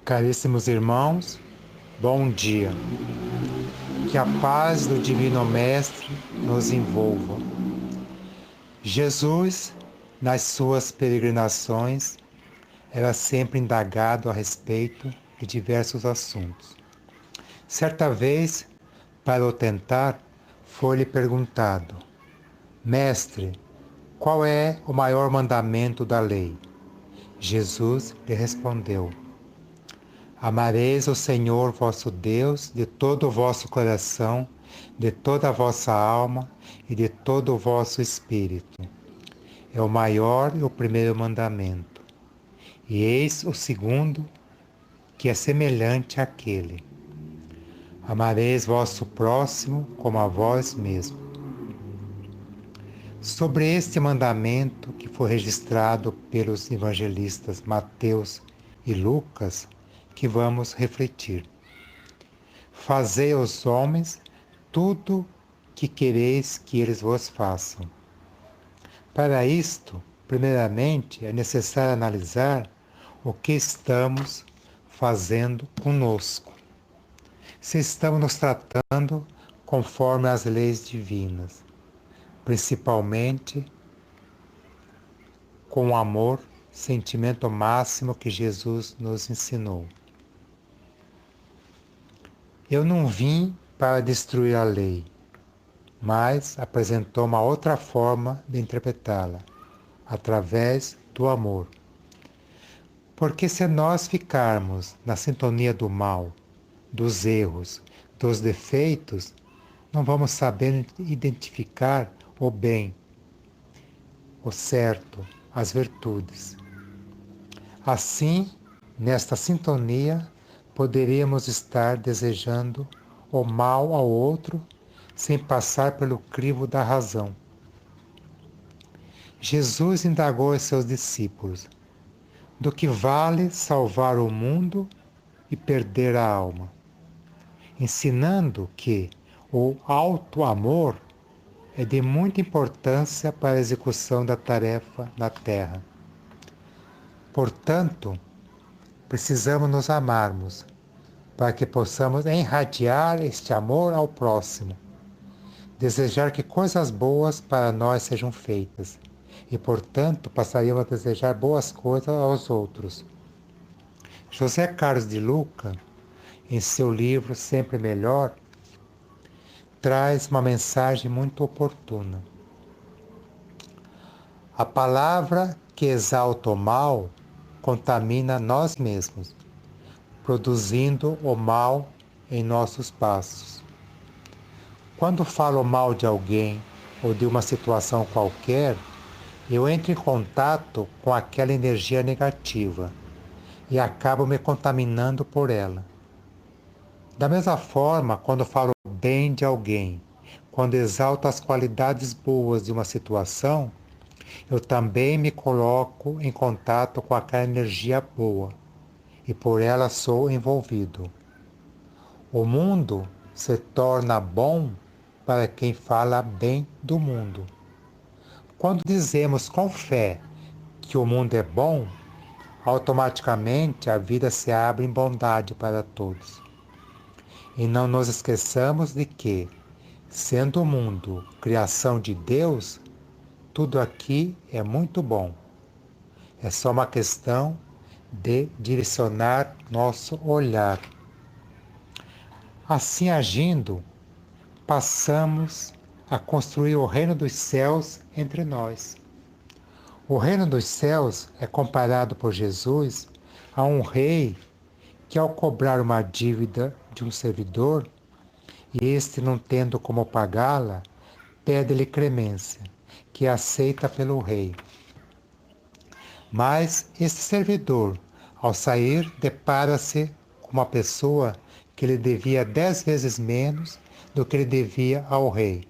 Caríssimos irmãos, bom dia. Que a paz do Divino Mestre nos envolva. Jesus, nas suas peregrinações, era sempre indagado a respeito de diversos assuntos. Certa vez, para o tentar, foi-lhe perguntado: Mestre, qual é o maior mandamento da lei? Jesus lhe respondeu: Amareis o Senhor vosso Deus de todo o vosso coração, de toda a vossa alma e de todo o vosso espírito. É o maior e o primeiro mandamento. E eis o segundo, que é semelhante àquele: Amareis vosso próximo como a vós mesmo. Sobre este mandamento, que foi registrado pelos evangelistas Mateus e Lucas, que vamos refletir. Fazei aos homens tudo que quereis que eles vos façam. Para isto, primeiramente, é necessário analisar o que estamos fazendo conosco. Se estamos nos tratando conforme as leis divinas, principalmente com o amor, sentimento máximo que Jesus nos ensinou. Eu não vim para destruir a lei, mas apresentou uma outra forma de interpretá-la, através do amor. Porque se nós ficarmos na sintonia do mal, dos erros, dos defeitos, não vamos saber identificar o bem, o certo, as virtudes. Assim, nesta sintonia, poderíamos estar desejando o mal ao outro sem passar pelo crivo da razão. Jesus indagou aos seus discípulos: do que vale salvar o mundo e perder a alma? Ensinando que o alto amor é de muita importância para a execução da tarefa na Terra. Portanto, precisamos nos amarmos para que possamos irradiar este amor ao próximo, desejar que coisas boas para nós sejam feitas e, portanto, passaríamos a desejar boas coisas aos outros. José Carlos de Luca, em seu livro Sempre Melhor, traz uma mensagem muito oportuna. A palavra que exalta o mal contamina nós mesmos, produzindo o mal em nossos passos. Quando falo mal de alguém ou de uma situação qualquer, eu entro em contato com aquela energia negativa e acabo me contaminando por ela. Da mesma forma, quando falo bem de alguém, quando exalto as qualidades boas de uma situação, eu também me coloco em contato com aquela energia boa e por ela sou envolvido. O mundo se torna bom para quem fala bem do mundo. Quando dizemos com fé que o mundo é bom, automaticamente a vida se abre em bondade para todos. E não nos esqueçamos de que, sendo o mundo criação de Deus, tudo aqui é muito bom. É só uma questão de direcionar nosso olhar. Assim agindo, passamos a construir o reino dos céus entre nós. O reino dos céus é comparado por Jesus a um rei que, ao cobrar uma dívida de um servidor, e este não tendo como pagá-la, pede-lhe clemência, que é aceita pelo rei. Mas esse servidor, ao sair, depara-se com uma pessoa que lhe devia 10 vezes menos do que ele devia ao rei.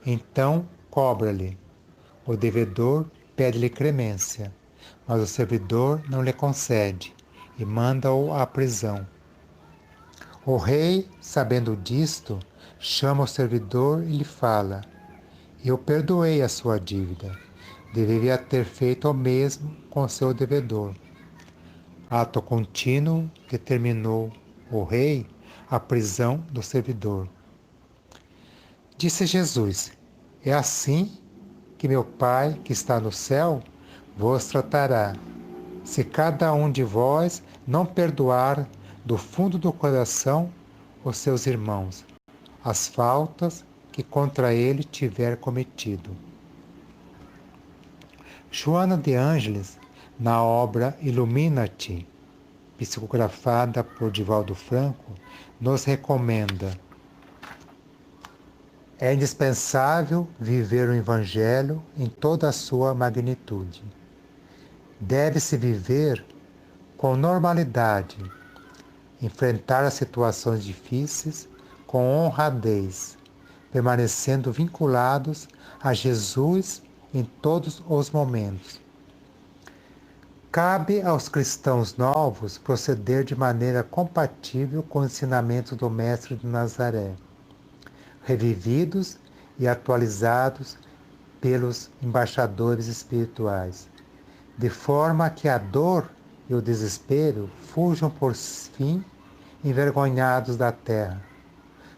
Então cobra-lhe. O devedor pede-lhe clemência, mas o servidor não lhe concede e manda-o à prisão. O rei, sabendo disto, chama o servidor e lhe fala: eu perdoei a sua dívida. Deveria ter feito o mesmo com seu devedor. Ato contínuo determinou o rei a prisão do servidor. Disse Jesus: é assim que meu Pai, que está no céu, vos tratará, se cada um de vós não perdoar do fundo do coração os seus irmãos as faltas que contra ele tiver cometido. Joana de Ângeles, na obra Ilumina-te, psicografada por Divaldo Franco, nos recomenda: é indispensável viver o Evangelho em toda a sua magnitude. Deve-se viver com normalidade, enfrentar as situações difíceis com honradez, permanecendo vinculados a Jesus em todos os momentos. Cabe aos cristãos novos proceder de maneira compatível com os ensinamentos do Mestre de Nazaré, revividos e atualizados pelos embaixadores espirituais, de forma que a dor e o desespero fujam por fim envergonhados da terra,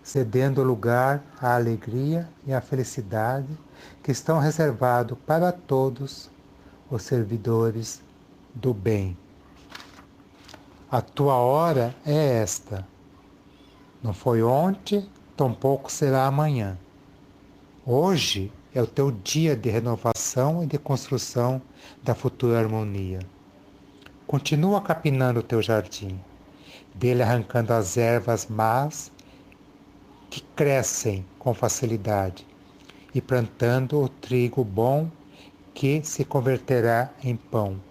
cedendo lugar à alegria e à felicidade que estão reservados para todos os servidores do bem. A tua hora é esta. Não foi ontem, tampouco será amanhã. Hoje é o teu dia de renovação e de construção da futura harmonia. Continua capinando o teu jardim, dele arrancando as ervas más que crescem com facilidade e plantando o trigo bom que se converterá em pão.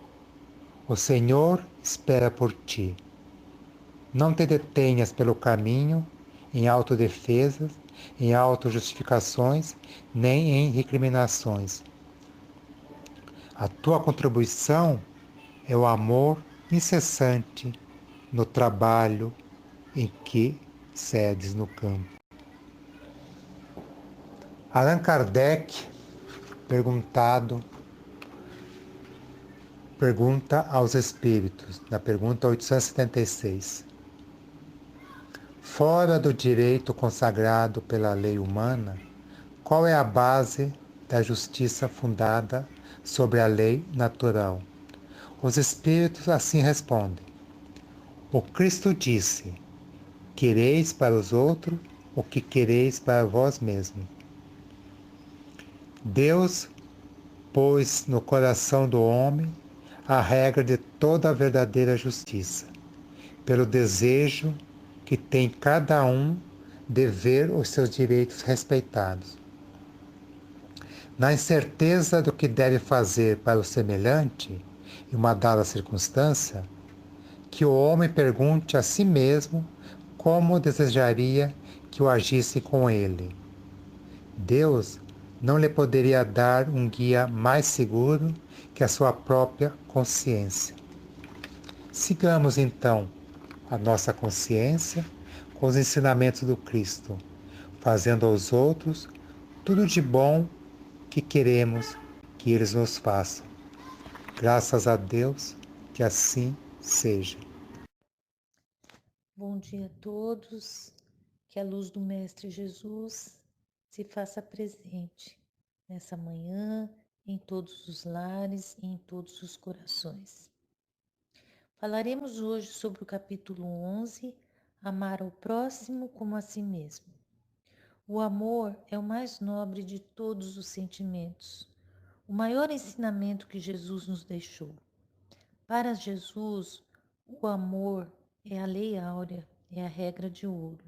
O Senhor espera por ti. Não te detenhas pelo caminho em autodefesas, em autojustificações, nem em recriminações. A tua contribuição é o amor incessante no trabalho em que cedes no campo. Allan Kardec, pergunta aos espíritos, na pergunta 876. Fora do direito consagrado pela lei humana, qual é a base da justiça fundada sobre a lei natural? Os espíritos assim respondem: o Cristo disse: quereis para os outros o que quereis para vós mesmos. Deus pôs no coração do homem a regra de toda a verdadeira justiça, pelo desejo que tem cada um de ver os seus direitos respeitados. Na incerteza do que deve fazer para o semelhante, em uma dada circunstância, que o homem pergunte a si mesmo como desejaria que o agisse com ele. Deus não lhe poderia dar um guia mais seguro que a sua própria consciência. Sigamos então a nossa consciência com os ensinamentos do Cristo, fazendo aos outros tudo de bom que queremos que eles nos façam. Graças a Deus que assim seja. Bom dia a todos, que a luz do Mestre Jesus se faça presente nessa manhã, em todos os lares e em todos os corações. Falaremos hoje sobre o capítulo 11, Amar ao próximo como a si mesmo. O amor é o mais nobre de todos os sentimentos, o maior ensinamento que Jesus nos deixou. Para Jesus, o amor é a lei áurea, é a regra de ouro.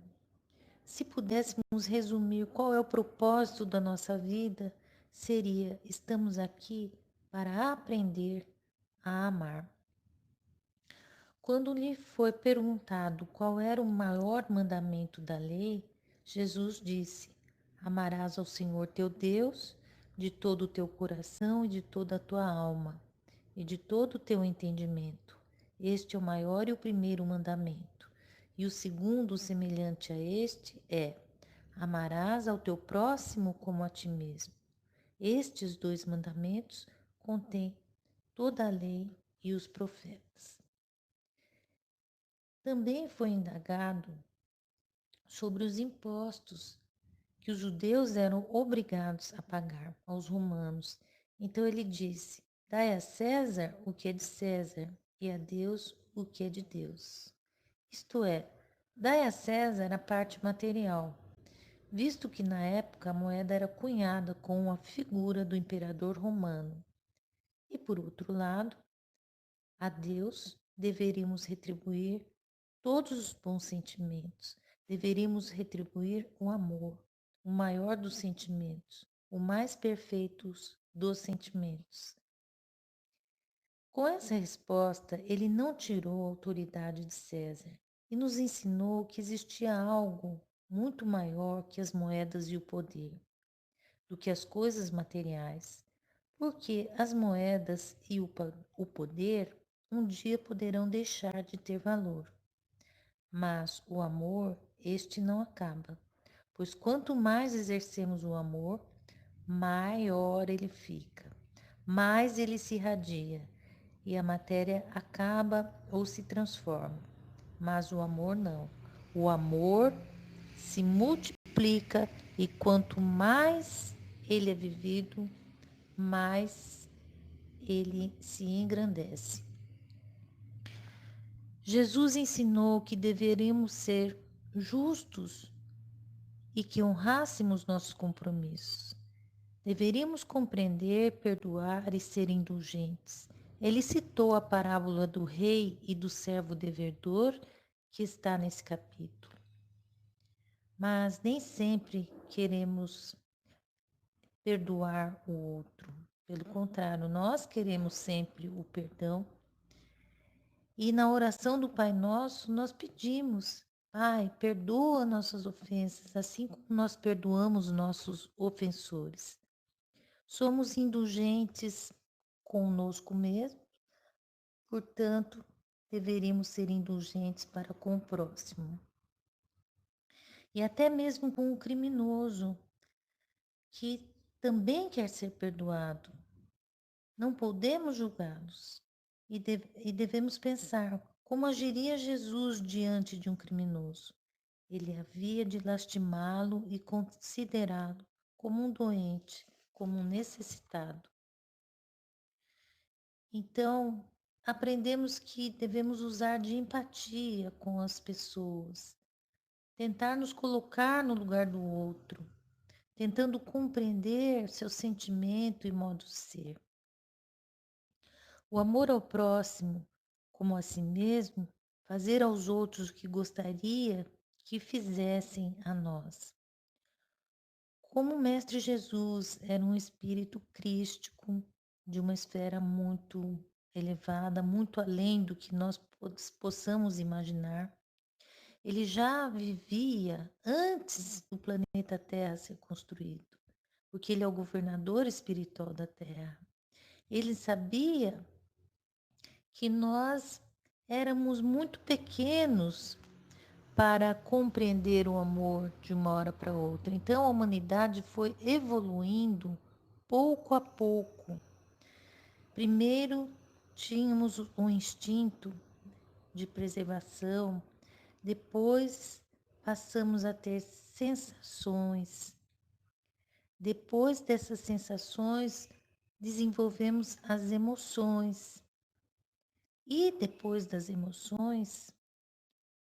Se pudéssemos resumir qual é o propósito da nossa vida, seria: estamos aqui para aprender a amar. Quando lhe foi perguntado qual era o maior mandamento da lei, Jesus disse: amarás ao Senhor teu Deus de todo o teu coração e de toda a tua alma e de todo o teu entendimento. Este é o maior e o primeiro mandamento. E o segundo, semelhante a este, é: amarás ao teu próximo como a ti mesmo. Estes dois mandamentos contêm toda a lei e os profetas. Também foi indagado sobre os impostos que os judeus eram obrigados a pagar aos romanos. Então ele disse: dai a César o que é de César e a Deus o que é de Deus. Isto é, dai a César a parte material, visto que na época a moeda era cunhada com a figura do imperador romano. E por outro lado, a Deus deveríamos retribuir todos os bons sentimentos, deveríamos retribuir o amor, o maior dos sentimentos, o mais perfeito dos sentimentos. Com essa resposta, ele não tirou a autoridade de César e nos ensinou que existia algo muito maior que as moedas e o poder, do que as coisas materiais, porque as moedas e o poder um dia poderão deixar de ter valor. Mas o amor, este não acaba, pois quanto mais exercemos o amor, maior ele fica, mais ele se irradia e a matéria acaba ou se transforma. Mas o amor não. O amor se multiplica e quanto mais ele é vivido, mais ele se engrandece. Jesus ensinou que deveríamos ser justos e que honrássemos nossos compromissos. Deveríamos compreender, perdoar e ser indulgentes. Ele citou a parábola do rei e do servo devedor que está nesse capítulo. Mas nem sempre queremos perdoar o outro. Pelo contrário, nós queremos sempre o perdão. E na oração do Pai Nosso, nós pedimos: Pai, perdoa nossas ofensas, assim como nós perdoamos nossos ofensores. Somos indulgentes conosco mesmo, portanto, deveríamos ser indulgentes para com o próximo. E até mesmo com o criminoso, que também quer ser perdoado. Não podemos julgá-los e devemos pensar como agiria Jesus diante de um criminoso. Ele havia de lastimá-lo e considerá-lo como um doente, como um necessitado. Então, aprendemos que devemos usar de empatia com as pessoas, tentar nos colocar no lugar do outro, tentando compreender seu sentimento e modo de ser. O amor ao próximo, como a si mesmo, fazer aos outros o que gostaria que fizessem a nós. Como o Mestre Jesus era um espírito crístico de uma esfera muito elevada, muito além do que nós possamos imaginar, ele já vivia antes do planeta Terra ser construído, porque ele é o governador espiritual da Terra. Ele sabia que nós éramos muito pequenos para compreender o amor de uma hora para outra. Então a humanidade foi evoluindo pouco a pouco. Primeiro tínhamos um instinto de preservação, depois passamos a ter sensações. Depois dessas sensações, desenvolvemos as emoções. E depois das emoções,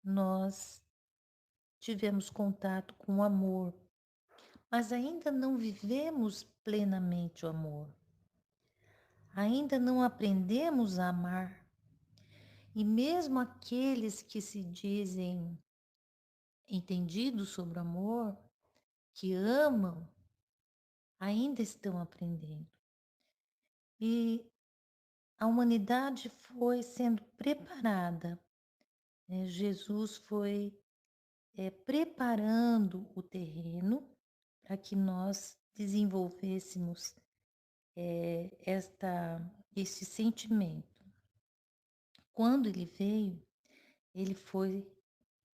nós tivemos contato com o amor, mas ainda não vivemos plenamente o amor. Ainda não aprendemos a amar. E mesmo aqueles que se dizem entendidos sobre o amor, que amam, ainda estão aprendendo. E a humanidade foi sendo preparada, né? Jesus foi preparando o terreno para que nós desenvolvêssemos esse sentimento. Quando ele veio, ele foi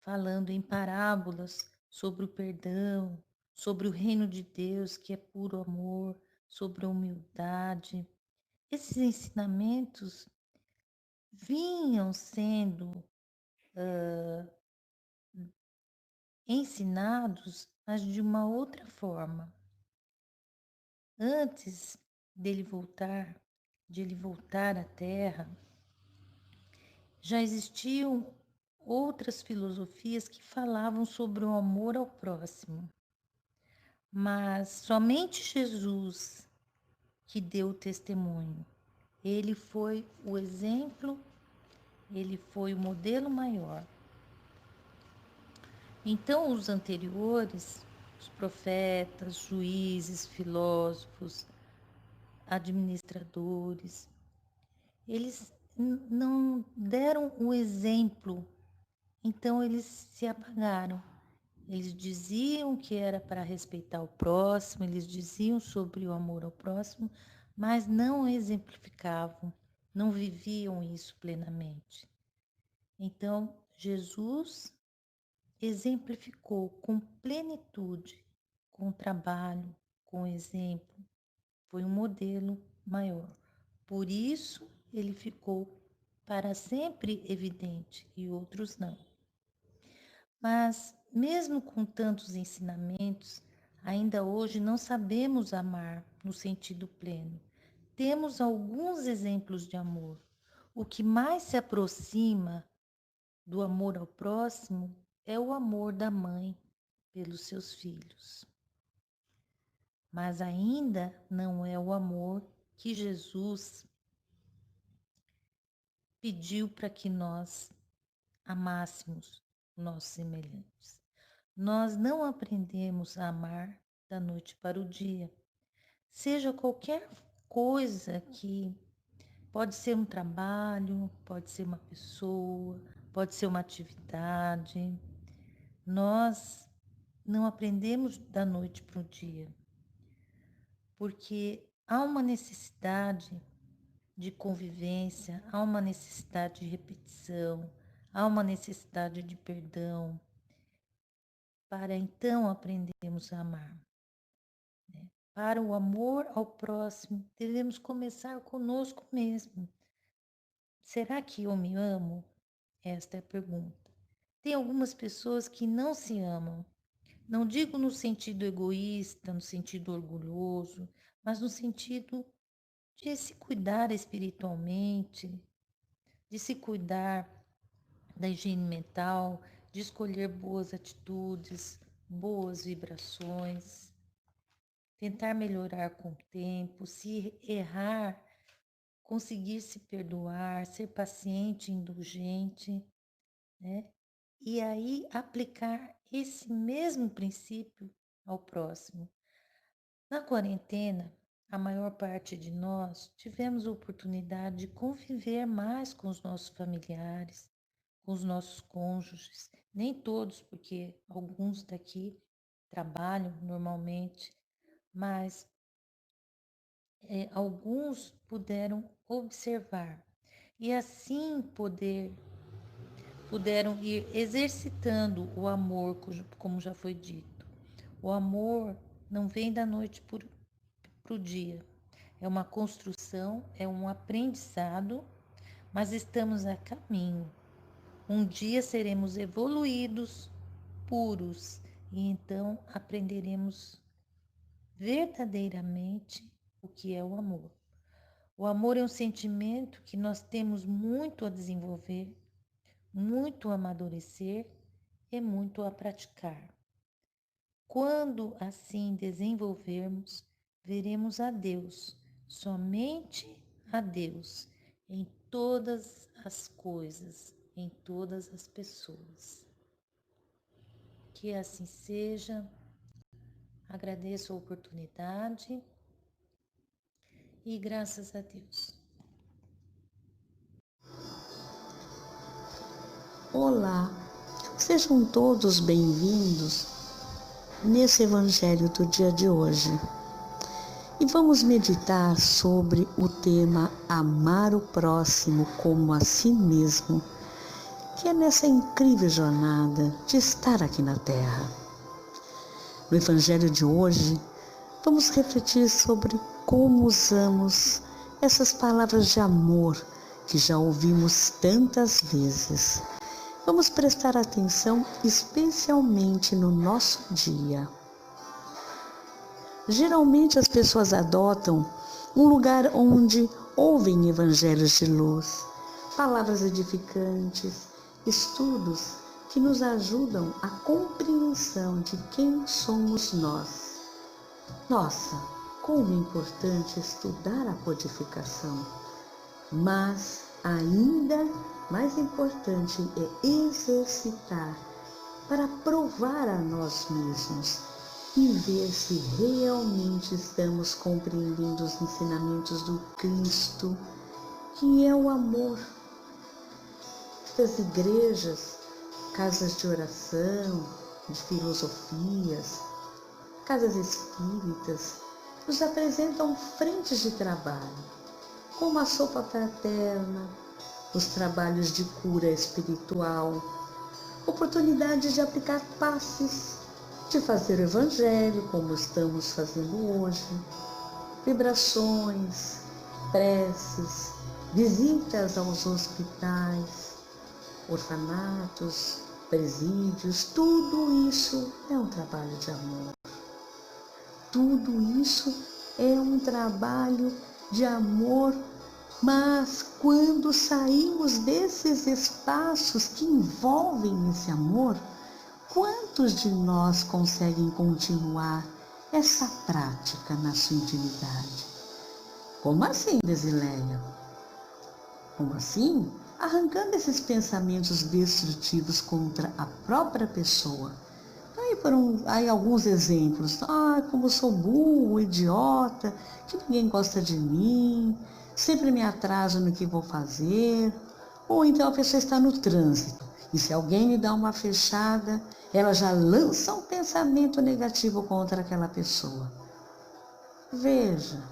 falando em parábolas sobre o perdão, sobre o reino de Deus, que é puro amor, sobre a humildade. Esses ensinamentos vinham sendo ensinados, mas de uma outra forma. Antes de ele voltar à Terra, já existiam outras filosofias que falavam sobre o amor ao próximo. Mas somente Jesus que deu o testemunho. Ele foi o exemplo, ele foi o modelo maior. Então, os anteriores, os profetas, juízes, filósofos, administradores, eles não deram o exemplo, então eles se apagaram. Eles diziam que era para respeitar o próximo, eles diziam sobre o amor ao próximo, mas não exemplificavam, não viviam isso plenamente. Então, Jesus exemplificou com plenitude, com trabalho, com exemplo, foi um modelo maior. Por isso, ele ficou para sempre evidente e outros não. Mas, mesmo com tantos ensinamentos, ainda hoje não sabemos amar no sentido pleno. Temos alguns exemplos de amor. O que mais se aproxima do amor ao próximo é o amor da mãe pelos seus filhos. Mas ainda não é o amor que Jesus pediu para que nós amássemos nossos semelhantes. Nós não aprendemos a amar da noite para o dia. Seja qualquer coisa que pode ser um trabalho, pode ser uma pessoa, pode ser uma atividade. Nós não aprendemos da noite para o dia, porque há uma necessidade de convivência, há uma necessidade de repetição, há uma necessidade de perdão, para então aprendermos a amar. Para o amor ao próximo, devemos começar conosco mesmo. Será que eu me amo? Esta é a pergunta. Tem algumas pessoas que não se amam. Não digo no sentido egoísta, no sentido orgulhoso, mas no sentido de se cuidar espiritualmente, de se cuidar da higiene mental, de escolher boas atitudes, boas vibrações, tentar melhorar com o tempo, se errar, conseguir se perdoar, ser paciente, indulgente, né? E aí aplicar esse mesmo princípio ao próximo. Na quarentena, a maior parte de nós tivemos a oportunidade de conviver mais com os nossos familiares, com os nossos cônjuges, nem todos, porque alguns daqui trabalham normalmente, mas alguns puderam observar e assim puderam ir exercitando o amor, como já foi dito. O amor não vem da noite para o dia, é uma construção, é um aprendizado, mas estamos a caminho. Um dia seremos evoluídos, puros, e então aprenderemos verdadeiramente o que é o amor. O amor é um sentimento que nós temos muito a desenvolver, muito a amadurecer e muito a praticar. Quando assim desenvolvermos, veremos a Deus, somente a Deus, em todas as coisas, em todas as pessoas. Que assim seja. Agradeço a oportunidade e graças a Deus. Olá, sejam todos bem-vindos nesse Evangelho do dia de hoje. E vamos meditar sobre o tema amar o próximo como a si mesmo, que é nessa incrível jornada de estar aqui na Terra. No Evangelho de hoje, vamos refletir sobre como usamos essas palavras de amor que já ouvimos tantas vezes. vamos prestar atenção especialmente no nosso dia. Geralmente as pessoas adotam um lugar onde ouvem evangelhos de luz, palavras edificantes, estudos que nos ajudam à compreensão de quem somos nós. Nossa, como é importante estudar a codificação, mas ainda mais importante é exercitar para provar a nós mesmos e ver se realmente estamos compreendendo os ensinamentos do Cristo, que é o amor. Das igrejas, casas de oração, de filosofias, casas espíritas, nos apresentam frentes de trabalho, como a sopa fraterna, os trabalhos de cura espiritual, oportunidades de aplicar passes, de fazer o evangelho como estamos fazendo hoje, vibrações, preces, visitas aos hospitais, orfanatos, presídios, tudo isso é um trabalho de amor. Tudo isso é um trabalho de amor, mas quando saímos desses espaços que envolvem esse amor, quantos de nós conseguem continuar essa prática na sua intimidade? Como assim, Desileia? Como assim? Arrancando esses pensamentos destrutivos contra a própria pessoa. Aí alguns exemplos. Como eu sou burro, idiota, que ninguém gosta de mim, sempre me atraso no que vou fazer. Ou então a pessoa está no trânsito e se alguém me dá uma fechada, ela já lança um pensamento negativo contra aquela pessoa. Veja,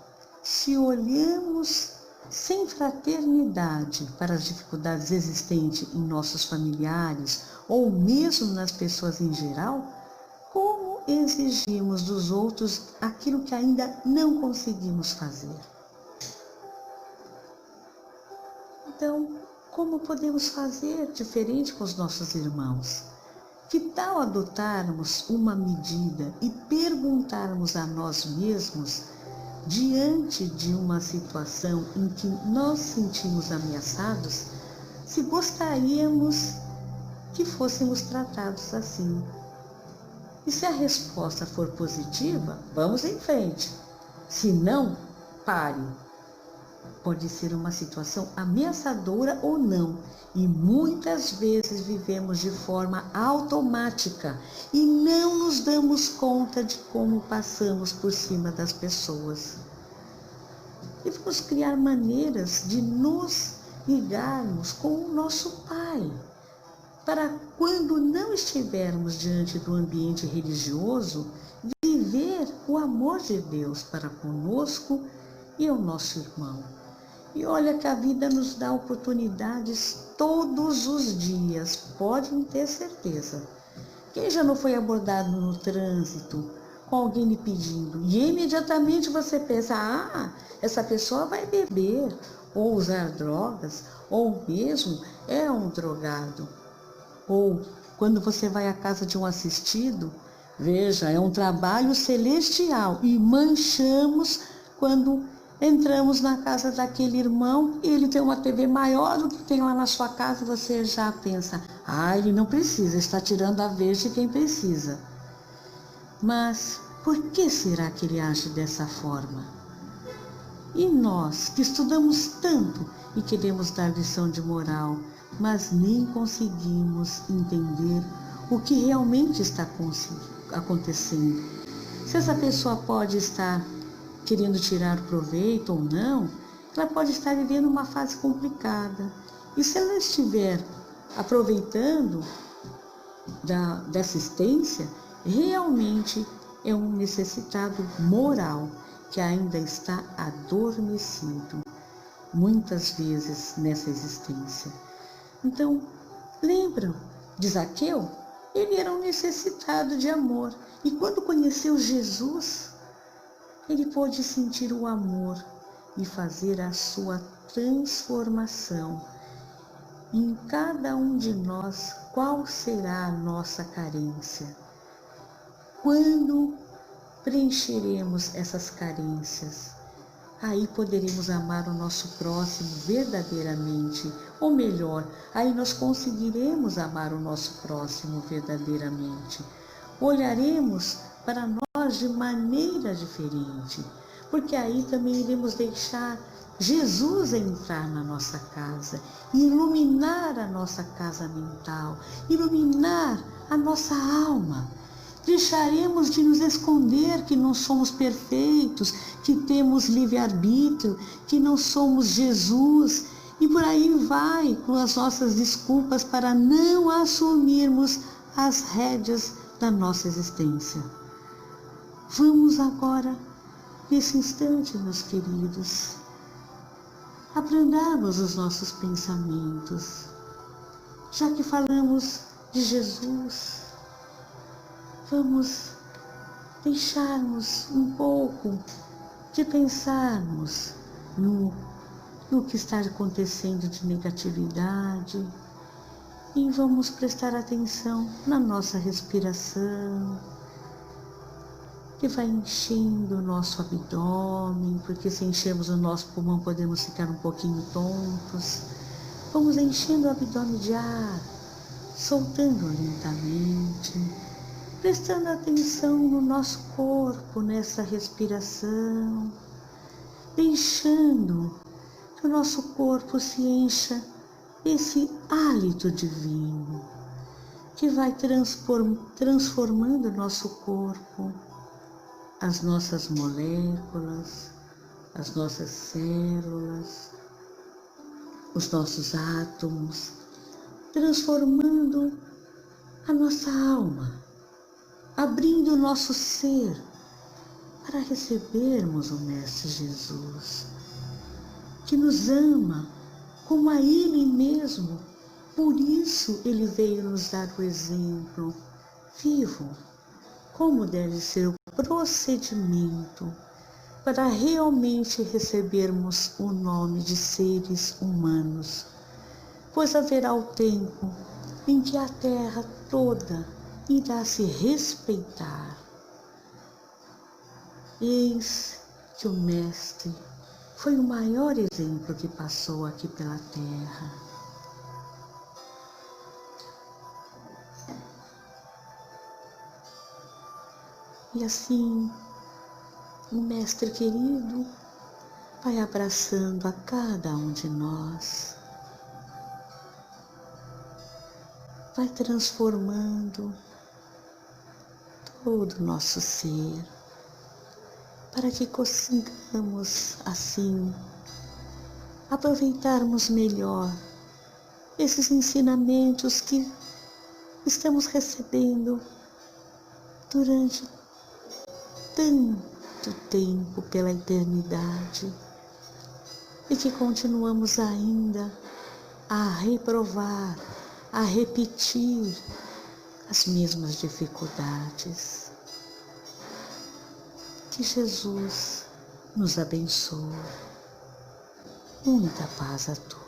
se olhamos sem fraternidade para as dificuldades existentes em nossos familiares ou mesmo nas pessoas em geral, como exigimos dos outros aquilo que ainda não conseguimos fazer? Então, como podemos fazer diferente com os nossos irmãos? Que tal adotarmos uma medida e perguntarmos a nós mesmos, diante de uma situação em que nós sentimos ameaçados, se gostaríamos que fôssemos tratados assim? E se a resposta for positiva, vamos em frente. Se não, pare. Pode ser uma situação ameaçadora ou não, e muitas vezes vivemos de forma automática e não nos damos conta de como passamos por cima das pessoas. E vamos criar maneiras de nos ligarmos com o nosso Pai, para quando não estivermos diante do ambiente religioso, viver o amor de Deus para conosco e o nosso irmão. E olha que a vida nos dá oportunidades todos os dias, podem ter certeza. Quem já não foi abordado no trânsito, com alguém lhe pedindo, e imediatamente você pensa, essa pessoa vai beber, ou usar drogas, ou mesmo é um drogado. Ou quando você vai à casa de um assistido, veja, é um trabalho celestial e manchamos quando entramos na casa daquele irmão e ele tem uma TV maior do que tem lá na sua casa, você já pensa, ele não precisa, está tirando a vez de quem precisa. Mas por que será que ele age dessa forma? E nós, que estudamos tanto e queremos dar lição de moral, mas nem conseguimos entender o que realmente está acontecendo. Se essa pessoa pode estar querendo tirar proveito ou não, ela pode estar vivendo uma fase complicada. E se ela estiver aproveitando da assistência, realmente é um necessitado moral que ainda está adormecido, muitas vezes nessa existência. Então, lembram de Zaqueu? Ele era um necessitado de amor. E quando conheceu Jesus, ele pôde sentir o amor e fazer a sua transformação. em cada um de nós qual será a nossa carência. Quando preencheremos essas carências, aí poderemos amar o nosso próximo verdadeiramente, ou melhor, aí nós conseguiremos amar o nosso próximo verdadeiramente. Olharemos para nós de maneira diferente, porque aí também iremos deixar Jesus entrar na nossa casa, iluminar a nossa casa mental, iluminar a nossa alma. Deixaremos de nos esconder que não somos perfeitos, que temos livre-arbítrio, que não somos Jesus, e por aí vai com as nossas desculpas para não assumirmos as rédeas da nossa existência. Vamos agora, nesse instante, meus queridos, abrandarmos os nossos pensamentos, já que falamos de Jesus. Vamos deixarmos um pouco de pensarmos no que está acontecendo de negatividade e vamos prestar atenção na nossa respiração, que vai enchendo o nosso abdômen, porque se enchermos o nosso pulmão podemos ficar um pouquinho tontos. Vamos enchendo o abdômen de ar, soltando lentamente, prestando atenção no nosso corpo, nessa respiração, deixando que o nosso corpo se encha desse hálito divino, que vai transformando o nosso corpo, as nossas moléculas, as nossas células, os nossos átomos, transformando a nossa alma, abrindo o nosso ser para recebermos o Mestre Jesus, que nos ama como a Ele mesmo. Por isso Ele veio nos dar o exemplo vivo, como deve ser o procedimento para realmente recebermos o nome de seres humanos, pois haverá o tempo em que a terra toda irá se respeitar. Eis que o Mestre foi o maior exemplo que passou aqui pela terra. E assim, o Mestre querido vai abraçando a cada um de nós, vai transformando todo o nosso ser, para que consigamos, assim, aproveitarmos melhor esses ensinamentos que estamos recebendo durante tanto tempo pela eternidade e que continuamos ainda a reprovar, a repetir as mesmas dificuldades. Que Jesus nos abençoe. Muita paz a todos.